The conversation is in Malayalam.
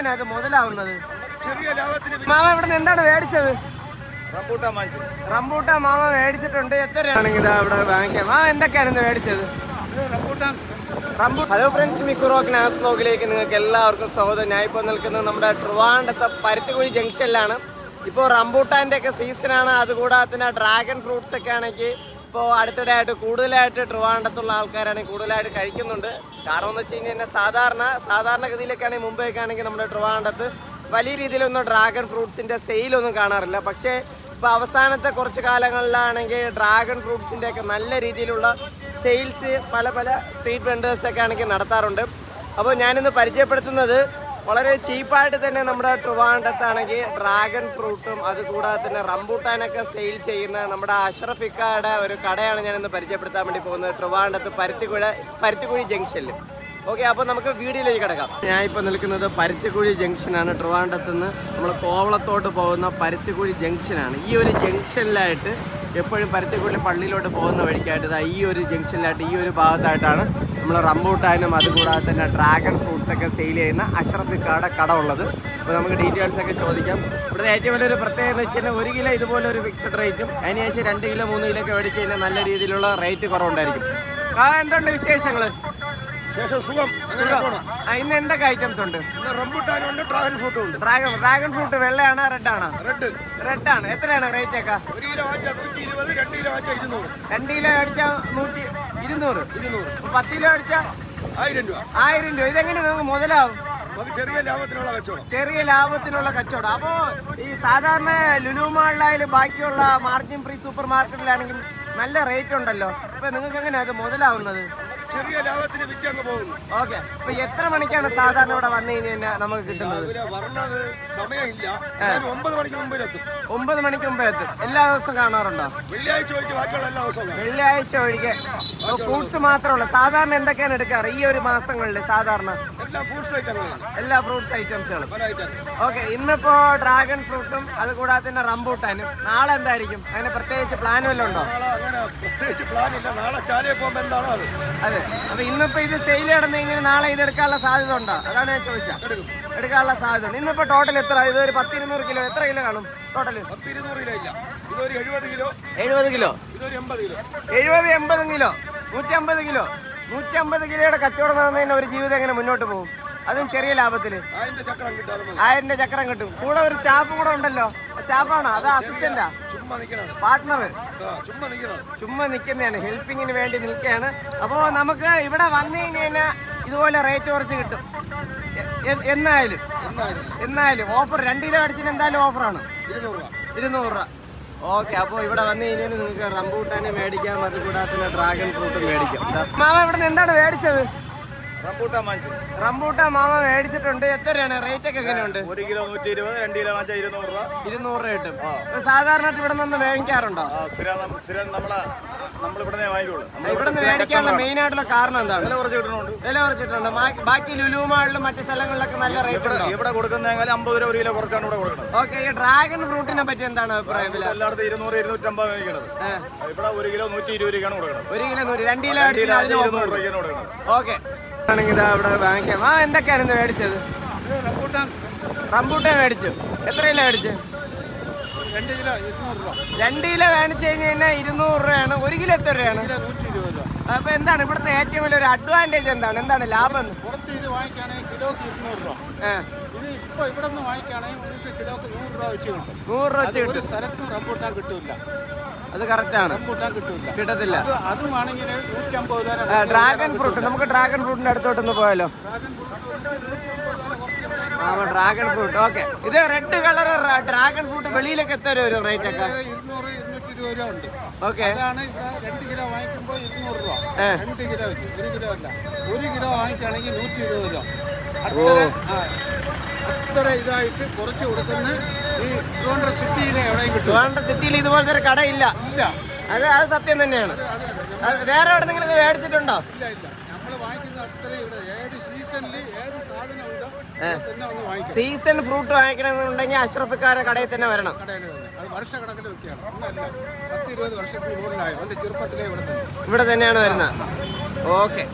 എങ്ങനെയാ അത് മുതലാവുന്നത്? മാമ ഇവിടെ നിന്ന് എന്താണ് മേടിച്ചത്? റംബൂട്ടാൻ മാമ മേടിച്ചിട്ടുണ്ട്. എത്രയാണെങ്കിൽ ഇവിടെ വാങ്ങിക്കാം. മാമ എന്തൊക്കെയാണ് ഇന്ന് മേടിച്ചത്? ഹലോ ഫ്രണ്ട്സ്, മിക്കുറോക്ക് നാസ് ബ്ലോഗിലേക്ക് നിങ്ങൾക്ക് എല്ലാവർക്കും സ്വാഗതം. ഞാൻ ഇപ്പോൾ നിൽക്കുന്നത് നമ്മുടെ ട്രിവാൻഡ്രത്തെ പരുത്തിക്കുഴി ജംഗ്ഷനിലാണ്. ഇപ്പോൾ റംബൂട്ടാൻ്റെ ഒക്കെ സീസണാണ്. അതുകൂടാതെ തന്നെ ഡ്രാഗൺ ഫ്രൂട്ട്സ് ഒക്കെ ആണെങ്കിൽ ഇപ്പോൾ അടുത്തിടെയായിട്ട് കൂടുതലായിട്ട് ട്രിവാൻഡ്രത്തുള്ള ആൾക്കാരാണെങ്കിൽ കൂടുതലായിട്ട് കഴിക്കുന്നുണ്ട്. കാരണം എന്ന് വെച്ച് കഴിഞ്ഞാൽ സാധാരണഗതിയിലൊക്കെയാണെങ്കിൽ മുമ്പൊക്കെ ആണെങ്കിൽ നമ്മുടെ ട്രിവാൻഡ്രത്ത് വലിയ രീതിയിലൊന്നും ഡ്രാഗൺ ഫ്രൂട്ട്സിൻ്റെ സെയിലൊന്നും കാണാറില്ല. പക്ഷേ ഇപ്പോൾ അവസാനത്തെ കുറച്ച് കാലങ്ങളിലാണെങ്കിൽ ഡ്രാഗൺ ഫ്രൂട്ട്സിൻ്റെ ഒക്കെ നല്ല രീതിയിലുള്ള സെയിൽസ് പല സ്ട്രീറ്റ് വെൻഡേഴ്സൊക്കെ ആണെങ്കിൽ നടത്താറുണ്ട്. അപ്പോൾ ഞാനിന്ന് പരിചയപ്പെടുത്തുന്നത് വളരെ ചീപ്പായിട്ട് തന്നെ നമ്മുടെ ട്രിവാൻഡ്രത്താണെങ്കിൽ ഡ്രാഗൺ ഫ്രൂട്ടും അതുകൂടാതെ തന്നെ റംബൂട്ടാനൊക്കെ സെയിൽ ചെയ്യുന്ന നമ്മുടെ അഷ്റഫിക്കയുടെ ഒരു കടയാണ് ഞാനിന്ന് പരിചയപ്പെടുത്താൻ വേണ്ടി പോകുന്നത്, ട്രിവാൻഡ്രത്ത് പരുത്തിക്കുഴി ജംഗ്ഷനിൽ. ഓക്കെ, അപ്പോൾ നമുക്ക് വീഡിയോയിലേക്ക് കിടക്കാം. ഞാൻ ഇപ്പോൾ നിൽക്കുന്നത് പരുത്തിക്കുഴി ജംഗ്ഷനാണ്. ട്രിവാൻഡ്രത്ത് നിന്ന് നമ്മൾ കോവളത്തോട്ട് പോകുന്ന പരുത്തിക്കുഴി ജംഗ്ഷനാണ്. ഈ ഒരു ജംഗ്ഷനിലായിട്ട് എപ്പോഴും പരുത്തിക്കുഴി പള്ളിയിലോട്ട് പോകുന്ന വഴിക്കായിട്ട് ഈ ഒരു ജംഗ്ഷനിലായിട്ട് ഈ ഒരു ഭാഗത്തായിട്ടാണ് നമ്മൾ റംബൂട്ടാനും അതുകൂടാതെ തന്നെ ഡ്രാഗൺ ഫ്രൂട്ട്സൊക്കെ സെയിൽ ചെയ്യുന്ന അഷ്റഫിക്കയുടെ കട ഉള്ളത്. അപ്പോൾ നമുക്ക് ഡീറ്റെയിൽസൊക്കെ ചോദിക്കാം. ഇവിടെ ഏറ്റവും വലിയൊരു പ്രത്യേകത എന്ന് വെച്ച് കഴിഞ്ഞാൽ 1 കിലോ ഇതുപോലെ ഒരു ഫിക്സഡ് റേറ്റും അതിനുശേഷം 2 കിലോ 3 കിലോ ഒക്കെ മേടിച്ച് കഴിഞ്ഞാൽ നല്ല രീതിയിലുള്ള റേറ്റ് കുറവുണ്ടായിരിക്കും. എന്തുണ്ട് വിശേഷങ്ങൾ? ഇന്ന് എന്തൊക്കെ ഐറ്റംസ് ഉണ്ട്? റംബൂട്ടാനുണ്ട്, ഡ്രാഗൺ ഫ്രൂട്ടും ഉണ്ട്. ഡ്രാഗൺ ഫ്രൂട്ട് വെള്ളയാണോ റെഡാണോ? റെഡ് ആണ്. എത്രയാണ് റേറ്റ് ഒക്കെ? 1 കിലോ വാങ്ങിച്ചാൽ 120, 2 കിലോ വാങ്ങിച്ചാൽ 200. 2 കിലോ മേടിച്ചാൽ 200. 10 കിലോ മേടിച്ചാൽ 1000 രൂപ. 1000 രൂപ. ഇതെങ്ങനെ നമുക്ക് മുതലാവും? ചെറിയ ലാഭത്തിനുള്ള കച്ചവടം. അപ്പോൾ ഈ സാധാരണ ലുലു മാളിലായാലും ബാക്കിയുള്ള മാർജിൻ ഫ്രീ സൂപ്പർ മാർക്കറ്റിലാണെങ്കിൽ നല്ല റേറ്റ് ഉണ്ടല്ലോ. അപ്പൊ നിങ്ങൾക്ക് എങ്ങനെയാ അത് മുതലാവുന്നത്? ചെറിയ ലാഭത്തിന് വിറ്റങ്ങ് പോകുന്നു. ഓക്കെ, അപ്പൊ എത്ര മണിക്കാണ് സാധാരണ ഇവിടെ വന്നു കഴിഞ്ഞാൽ നമുക്ക് കിട്ടുന്നത്? സമയമില്ല, 9 മണിക്ക് മുമ്പിലെത്തും. 9 മണിക്ക് മുമ്പേ എത്തും. എല്ലാ ദിവസവും കാണാറുണ്ടോ? വെള്ളിയാഴ്ച ഒഴിച്ച് ബാക്കിയുള്ള എല്ലാ ദിവസവും. വെള്ളിയാഴ്ച ഒഴികെ ഫ്രൂട്ട്സ് മാത്രമല്ല. സാധാരണ എന്തൊക്കെയാണ് എടുക്കാറ് ഈ ഒരു മാസങ്ങളിൽ? സാധാരണ എല്ലാ ഫ്രൂട്ട്സ് ഐറ്റംസുകളും. ഓക്കെ, ഇന്നിപ്പോ ഡ്രാഗൺ ഫ്രൂട്ടും അതുകൂടാതെ തന്നെ റംബൂട്ടാനും. നാളെ എന്തായിരിക്കും? അങ്ങനെ പ്രത്യേകിച്ച് പ്ലാൻ വല്ലതും ഉണ്ടോ? അതെ, അപ്പൊ ഇന്നിപ്പോ ഇത് സെയിൽ നടന്നു കഴിഞ്ഞാൽ നാളെ ഇത് എടുക്കാനുള്ള സാധ്യത ഉണ്ടോ? അതാണ് ഞാൻ ചോദിച്ചത്. എടുക്കാനുള്ള സാധ്യത ഉണ്ട്. ഇന്നിപ്പോ ടോട്ടൽ എത്ര? ഇതൊരു 10-200 കിലോ. എത്ര കിലോ കാണും ടോട്ടൽ? 10-200 കിലോ ഇല്ല, ഇതൊരു 70 കിലോ. 70 കിലോ, ഇതൊരു 80 കിലോ. 70-80 kilo, 150 kilo. 150 കിലോയുടെ കച്ചവടം നടന്നതിന് ഒരു ജീവിതം എങ്ങനെ മുന്നോട്ട് പോകും? അതും ചെറിയ ലാഭത്തില്. 1000 ചക്രം കിട്ടും. കൂടെ ഒരു സ്റ്റാഫ് കൂടെ ഉണ്ടല്ലോ. സ്റ്റാഫാണോ അതോ അസിസ്റ്റന്റാ? പാർട്ട്ണർ ചുമ്മാ നിൽക്കുന്നതാണ്, ഹെൽപ്പിങ്ങിന് വേണ്ടി നിൽക്കുകയാണ്. അപ്പോൾ നമുക്ക് ഇവിടെ വന്നു കഴിഞ്ഞാൽ ഇതുപോലെ റേറ്റ് കുറച്ച് കിട്ടും. എന്നാലും ഓഫർ 2 കിലോ അടിച്ചിട്ട് എന്തായാലും ഓഫറാണ് 200 രൂപ. ഓക്കെ, അപ്പോൾ ഇവിടെ വന്നു കഴിഞ്ഞാൽ നിങ്ങൾക്ക് റംബൂട്ടാനെ മേടിക്കാം, അതുകൂടാതെ തന്നെ ഡ്രാഗൺ ഫ്രൂട്ട് മേടിക്കാം. മാമ ഇവിടെ നിന്ന് എന്താണ് മേടിച്ചത്? റംബൂട്ടാൻ മാമ മേടിച്ചിട്ടുണ്ട്. എത്രയാണ് റേറ്റ് ഒക്കെ? എങ്ങനെയുണ്ട്? 1 കിലോ 120, 2 കിലോ വാങ്ങിച്ചാൽ 200 രൂപ. 200 രൂപ കിട്ടും. സാധാരണ ഇവിടെ നിന്ന് മേടിക്കാറുണ്ടോ? ഇവിടെ നിന്ന് മേടിക്കാനുള്ള മെയിൻ ആയിട്ടുള്ള കാരണം എന്താണ്? വില കുറച്ചിട്ടുണ്ട്. ബാക്കി ലുലു മാളിലും മറ്റു സ്ഥലങ്ങളിലൊക്കെ നല്ല റേറ്റ് ഉണ്ടോ? ഇവിടെ കൊടുക്കുന്ന 50 രൂപ 1 കിലോ കുറച്ചാണ് ഇവിടെ കൊടുക്കുന്നത്. ഓക്കെ, ഈ ഡ്രാഗൺ ഫ്രൂട്ടിനെ പറ്റി എന്താണ് അഭിപ്രായം? എല്ലായിടത്തും 200-250 മേടിക്കുന്നത്. ഇവിടെ 1 കിലോ 120 രൂപയാണ് കൊടുക്കുന്നത്. 1 കിലോ 100, 2 കിലോ 200 രൂപയ്ക്കാണ് കൊടുക്കുന്നത്. ഓക്കെ, ആണെങ്കിൽ ഇവിടെ വാങ്ങിക്കാം. എന്തൊക്കെയാണ് ഇന്ന് മേടിച്ചത്? റംബൂട്ടാൻ മേടിച്ചു. എത്ര കിലോ മേടിച്ചു? 2 കിലോ 200 രൂപ. 2 കിലോ മേടിച്ചു കഴിഞ്ഞാൽ 200 രൂപയാണ്. 1 കിലോ എത്ര രൂപയാണ്? 120 രൂപ. അപ്പൊ എന്താണ് ഇവിടുത്തെ ഏറ്റവും വലിയൊരു അഡ്വാൻറ്റേജ്? എന്താണ് ലാഭം? പുറത്ത് ഇത് വാങ്ങിക്കുകയാണെങ്കിൽ കിലോക്ക് 200 രൂപ. ഇത് ഇപ്പൊ ഇവിടെ നിന്ന് വാങ്ങിക്കുകയാണെങ്കിൽ കിലോക്ക് 100 രൂപ വെച്ച് കിട്ടും. 100 രൂപ വെച്ച് കിട്ടും. ഒരു സ്ഥലത്തും റംബൂട്ടാൻ കിട്ടില്ല. അത് കറക്റ്റാണ്, കിട്ടത്തില്ല. അതുമാണെങ്കിൽ 150 രൂപ. ഡ്രാഗൺ ഫ്രൂട്ട്, നമുക്ക് ഡ്രാഗൺ ഫ്രൂട്ടിന്റെ അടുത്തോട്ടൊന്ന് പോയാലോ? Dragon fruit. ഓക്കെ, ഇത് റെഡ് കളർ ഡ്രാഗൺ ഫ്രൂട്ട് വെളിയിലൊക്കെ എത്ര വരും റേറ്റ് ഒക്കെ? 200-220 രൂപ ഉണ്ട്. ഓക്കെ, 2 കിലോ വാങ്ങിക്കുമ്പോൾ 200 രൂപ. 2 കിലോ വെച്ച് 1 കിലോ അല്ല, 1 കിലോ വാങ്ങിക്കുകയാണെങ്കിൽ 120 രൂപ. അത്ര ഇതായിട്ട് കുറച്ച് കൊടുക്കുന്ന ഈ ട്രിവാൻഡ്രം സിറ്റിയിലെ എവിടെയും കിട്ടും. ട്രിവാൻഡ്രം സിറ്റിയിൽ ഇതുപോലത്തെ ഒരു കടയില്ല. അത് സത്യം തന്നെയാണ്. വേറെ എവിടെ നിങ്ങൾ മേടിച്ചിട്ടുണ്ടോ? ഇല്ല, നമ്മൾ വാങ്ങിക്കുന്ന അത്രയും ഇവിടെ ഏത് സീസണിൽ ഏത് സാധനം ഉണ്ടോ തന്നെ ഒന്ന് വാങ്ങിക്കാം. സീസൺ ഫ്രൂട്ട് വാങ്ങിക്കണമെന്നുണ്ടെങ്കിൽ അഷ്റഫിക്കാരുടെ കടയിൽ തന്നെ വരണം. കടയിൽ തന്നെ അത് വർഷക്കണക്കിൽ വെക്കുകയാണ്. ഒന്നല്ല, 10-20 വർഷത്തിന് കൂടുതലായോ. എൻ്റെ ചെറുപ്പത്തിലേ ഇവിടെ തന്നെയാണ് വരുന്നത്. ഓക്കെ,